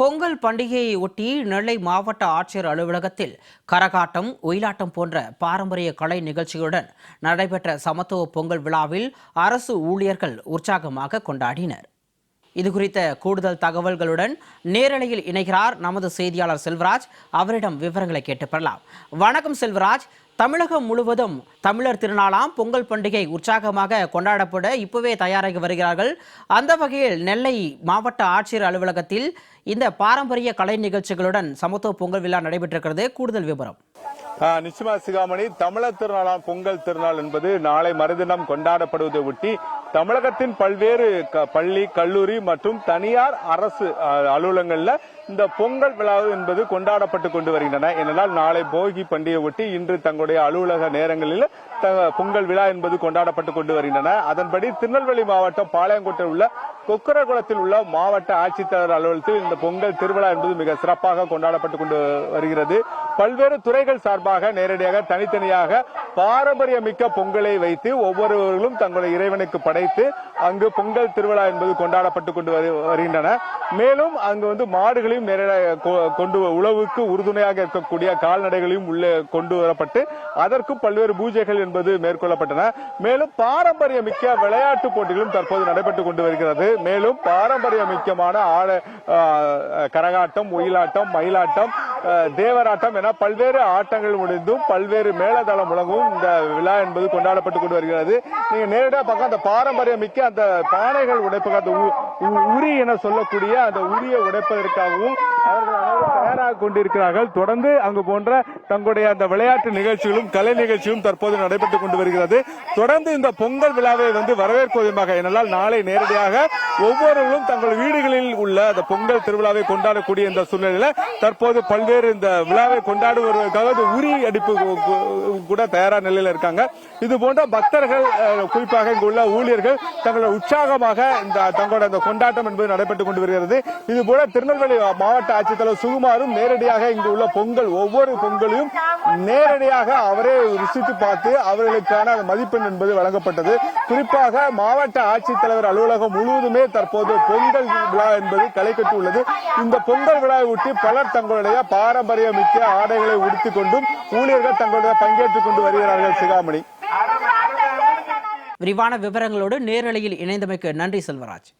பொங்கல் பண்டிகையை ஒட்டி நெல்லை மாவட்ட ஆட்சியர் அலுவலகத்தில் கரகாட்டம், ஒயிலாட்டம் போன்ற பாரம்பரிய கலை நிகழ்ச்சிகளுடன் நடைபெற்ற சமத்துவ பொங்கல் விழாவில் அரசு ஊழியர்கள் உற்சாகமாக கொண்டாடினர். இதுகுறித்த கூடுதல் தகவல்களுடன் நேரலையில் இணைகிறார் நமது செய்தியாளர் செல்வராஜ். அவரிடம் விவரங்களை கேட்டு பெறலாம். வணக்கம் செல்வராஜ். தமிழகம் முழுவதும் தமிழர் திருநாளாம் பொங்கல் பண்டிகை உற்சாகமாக கொண்டாடப்பட இப்பவே தயாராகி வருகிறார்கள். அந்த வகையில் நெல்லை மாவட்ட ஆட்சியர் அலுவலகத்தில் இந்த பாரம்பரிய கலை நிகழ்ச்சிகளுடன் சமத்துவ பொங்கல் விழா நடைபெற்றிருக்கிறது. கூடுதல் விவரம். நிச்சயமா சிகாமணி, தமிழர் திருநாளாம் பொங்கல் திருநாள் என்பது நாளை மறுதினம் கொண்டாடப்படுவதை ஒட்டி தமிழகத்தின் பல்வேறு பள்ளி, கல்லூரி மற்றும் தனியார் அரசு அலுவலகங்கள்ல இந்த பொங்கல் விழா என்பது கொண்டாடப்பட்டு கொண்டு வருகின்றன. ஏனென்றால் நாளை போகி பண்டிகை ஒட்டி இன்று தங்களுடைய அலுவலக நேரங்களில் பொங்கல் விழா என்பது கொண்டாடப்பட்டு கொண்டு வருகின்றன. அதன்படி திருநெல்வேலி மாவட்டம் பாளையங்கோட்டை உள்ள கொக்கரகுளத்தில் உள்ள மாவட்ட ஆட்சித்தலைவர் அலுவலகத்தில் இந்த பொங்கல் திருவிழா என்பது மிக சிறப்பாக கொண்டாடப்பட்டு கொண்டு வருகிறது. பல்வேறு துறைகள் சார்பாக நேரடியாக தனித்தனியாக பாரம்பரியமிக்க பொங்கலை வைத்து ஒவ்வொருவர்களும் தங்களுடைய இறைவனுக்கு படைத்து அங்கு பொங்கல் திருவிழா என்பது கொண்டாடப்பட்டு கொண்டு வருகின்றன. மேலும் அங்கு மாடுகளையும் கொண்டு உழவுக்கு உறுதுணையாக இருக்கக்கூடிய கால்நடைகளையும் உள்ளே கொண்டு வரப்பட்டு அதற்கும் பல்வேறு பூஜைகள் என்பது மேற்கொள்ளப்பட்டன. மேலும் பாரம்பரியமிக்க விளையாட்டு போட்டிகளும் தற்போது நடைபெற்றுக் கொண்டு வருகிறது. மேலும் பாரம்பரியமிக்கமான கரகாட்டம், ஒயிலாட்டம், மயிலாட்டம், தேவராட்டம் என பல்வேறு ஆட்டங்கள் முடிந்தும் பல்வேறு மேளதாளம் முழங்கவும் இந்த விழா என்பது கொண்டாடப்பட்டுக் கொண்டு வருகிறது. நீங்க நேரடியாக பார்க்க அந்த பாரம்பரியமிக்க அந்த பானைகள் உடைப்பது, அந்த உரி என சொல்லக்கூடிய அந்த உரியை உடைப்பதற்காகவும் அவர்கள் அனைவரும் தயாராக கொண்டிருக்கிறார்கள். தொடர்ந்து அங்கு போன்ற தங்களுடைய அந்த விளையாட்டு நிகழ்ச்சிகளும் கலை நிகழ்ச்சியும் தற்போது நடைபெற்றுக் கொண்டு வருகிறது. தொடர்ந்து இந்த பொங்கல் விழாவை வரவேற்பதாக என்னால் நாளை நேரடியாக ஒவ்வொருவரும் தங்கள் வீடுகளில் உள்ள அந்த பொங்கல் திருவிழாவை கொண்டாடக்கூடிய இந்த சூழ்நிலையில் தற்போது பல்வேறு இந்த விழாவை கொண்டாடுவதற்காக உரி அடிப்பு கூட தயாரான நிலையில் இருக்காங்க. இது போன்ற பக்தர்கள், குறிப்பாக இங்கு உள்ள ஊழியர்கள் தங்களுடைய உற்சாகமாக இந்த தங்களோட அந்த கொண்டாட்டம் என்பது நடைபெற்றுக் கொண்டு வருகிறது. இது போல திருநெல்வேலி மாவட்ட ஆட்சித்தலைவர் சுகுமாரும் நேரடியாக இங்கு உள்ள பொங்கல் ஒவ்வொரு பொங்கலையும் நேரடியாக அவரே ருசித்து பார்த்து அவர்களுக்கான மதிப்பெண் என்பது வழங்கப்பட்டது. குறிப்பாக மாவட்ட ஆட்சித்தலைவர் அலுவலகம் முழுவதுமே தற்போது பொங்கல் விழா என்பது களை கட்டி உள்ளது. இந்த பொங்கல் விழாவை ஒட்டி பலர் தங்களுடைய பாரம்பரியமிக்க ஆடைகளை உடுத்திக் கொண்டும் ஊழியர்கள் தங்களுடைய பங்கேற்றுக் கொண்டு வருகிறார்கள். சிகாமணி, விரிவான விவரங்களோடு நேரலையில் இணைந்தமைக்கு நன்றி செல்வராஜ்.